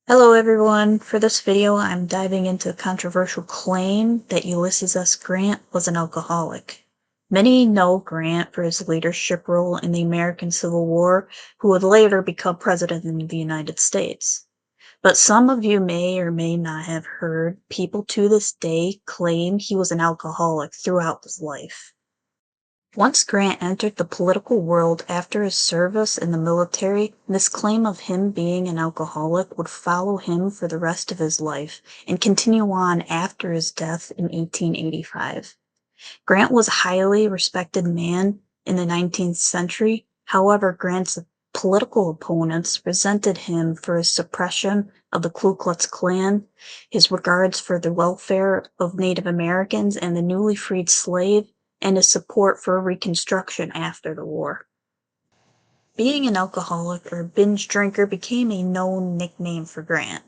Hello everyone. For this video, I'm diving into a controversial claim that Ulysses S. Grant was an alcoholic. Many know Grant for his leadership role in the American Civil War, who would later become president of the United States. But some of you may or may not have heard people to this day claim he was an alcoholic throughout his life. Once Grant entered the political world after his service in the military, this claim of him being an alcoholic would follow him for the rest of his life and continue on after his death in 1885. Grant was a highly respected man in the 19th century. However, Grant's political opponents resented him for his suppression of the Ku Klux Klan, his regards for the welfare of Native Americans and the newly freed slave, and his support for Reconstruction after the war. Being an alcoholic or binge drinker became a known nickname for Grant,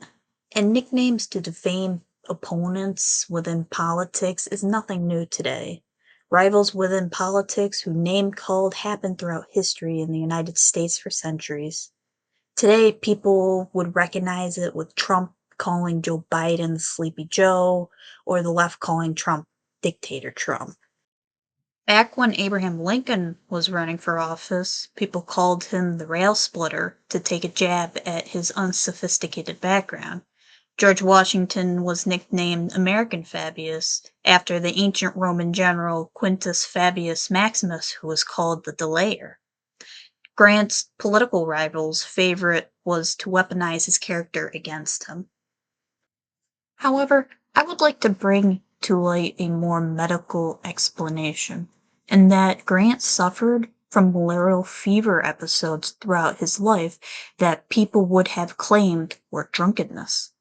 and nicknames to defame opponents within politics is nothing new today. Rivals within politics who name-called happened throughout history in the United States for centuries. Today, people would recognize it with Trump calling Joe Biden Sleepy Joe, or the left calling Trump Dictator Trump. Back when Abraham Lincoln was running for office, people called him the rail splitter to take a jab at his unsophisticated background. George Washington was nicknamed American Fabius after the ancient Roman general Quintus Fabius Maximus, who was called the Delayer. Grant's political rivals' favorite was to weaponize his character against him. However, I would like to bring to light a more medical explanation, in that Grant suffered from malarial fever episodes throughout his life that people would have claimed were drunkenness.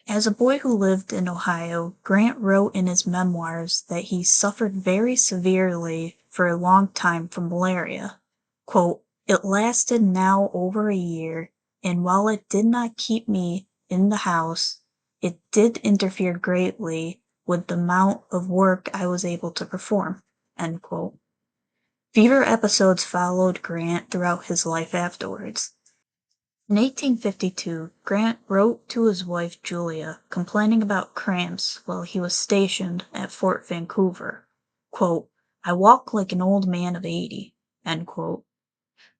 As a boy who lived in Ohio, Grant wrote in his memoirs that he suffered very severely for a long time from malaria. Quote, "It lasted now over a year, and while it did not keep me in the house, it did interfere greatly with the amount of work I was able to perform." End quote. Fever episodes followed Grant throughout his life afterwards. In 1852, Grant wrote to his wife Julia complaining about cramps while he was stationed at Fort Vancouver. Quote, "I walk like an old man of 80." End quote.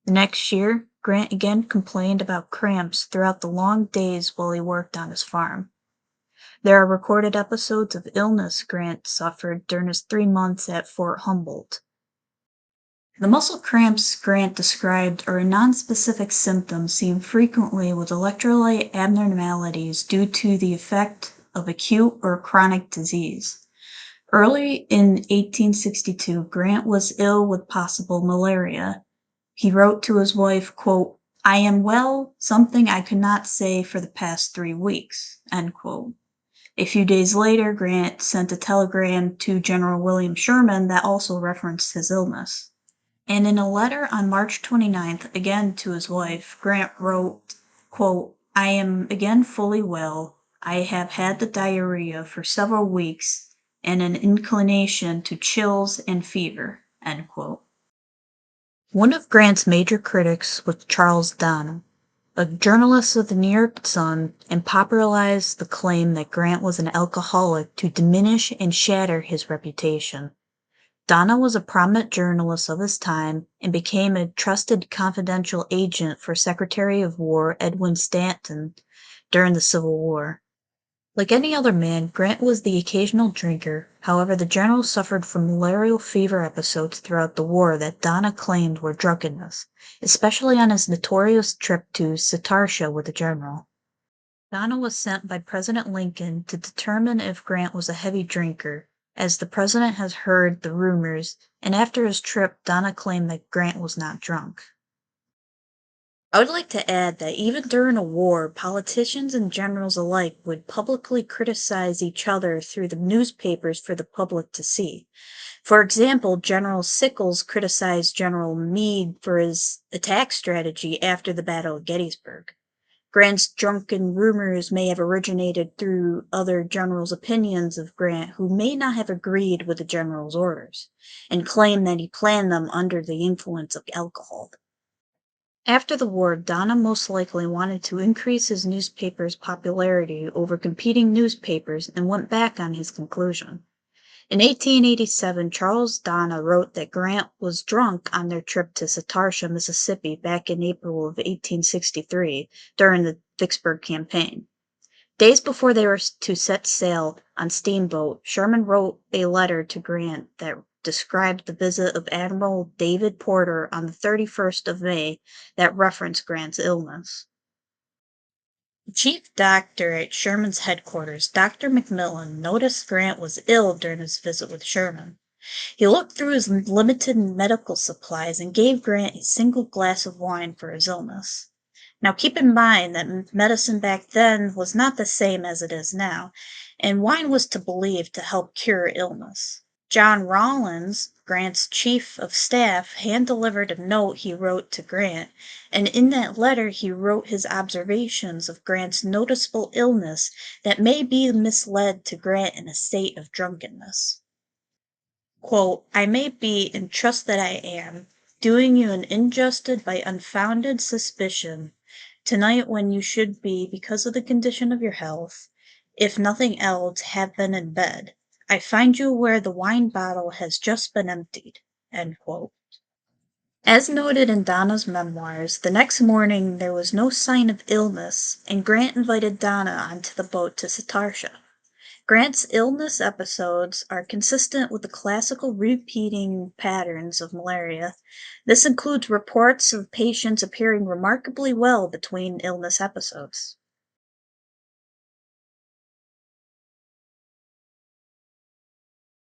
The next year, Grant again complained about cramps throughout the long days while he worked on his farm. There are recorded episodes of illness Grant suffered during his 3 months at Fort Humboldt. The muscle cramps Grant described are a nonspecific symptom seen frequently with electrolyte abnormalities due to the effect of acute or chronic disease. Early in 1862, Grant was ill with possible malaria. He wrote to his wife, quote, "I am well, something I could not say for the past 3 weeks." End quote. A few days later, Grant sent a telegram to General William Sherman that also referenced his illness. And in a letter on March 29th, again to his wife, Grant wrote, quote, "I am again fully well. I have had the diarrhea for several weeks and an inclination to chills and fever." End quote. One of Grant's major critics was Charles Donnan, a journalist of the New York Sun, and popularized the claim that Grant was an alcoholic to diminish and shatter his reputation. Donna was a prominent journalist of his time and became a trusted confidential agent for Secretary of War Edwin Stanton during the Civil War. Like any other man, Grant was the occasional drinker. However, the general suffered from malarial fever episodes throughout the war that Donna claimed were drunkenness, especially on his notorious trip to Satartia with the general. Donna was sent by President Lincoln to determine if Grant was a heavy drinker, as the president has heard the rumors, and after his trip, Donna claimed that Grant was not drunk. I would like to add that even during a war, politicians and generals alike would publicly criticize each other through the newspapers for the public to see. For example, General Sickles criticized General Meade for his attack strategy after the Battle of Gettysburg. Grant's drunken rumors may have originated through other generals' opinions of Grant who may not have agreed with the general's orders, and claim that he planned them under the influence of alcohol. After the war, Donna most likely wanted to increase his newspaper's popularity over competing newspapers and went back on his conclusion. In 1887, Charles Donna wrote that Grant was drunk on their trip to Satartia, Mississippi back in April of 1863 during the Vicksburg Campaign. Days before they were to set sail on steamboat, Sherman wrote a letter to Grant that described the visit of Admiral David Porter on the 31st of May that referenced Grant's illness. The chief doctor at Sherman's headquarters, Dr. McMillan, noticed Grant was ill during his visit with Sherman. He looked through his limited medical supplies and gave Grant a single glass of wine for his illness. Now, keep in mind that medicine back then was not the same as it is now, and wine was believed to help cure illness. John Rawlins, Grant's chief of staff, hand delivered a note he wrote to Grant, and in that letter he wrote his observations of Grant's noticeable illness that may be misled to Grant in a state of drunkenness. Quote, I may be, and trust that I am, doing you an injustice by unfounded suspicion, tonight when you should be, because of the condition of your health, if nothing else, have been in bed. I find you where the wine bottle has just been emptied. End quote. As noted in Donna's memoirs, the next morning there was no sign of illness, and Grant invited Donna onto the boat to Satartia. Grant's illness episodes are consistent with the classical repeating patterns of malaria. This includes reports of patients appearing remarkably well between illness episodes.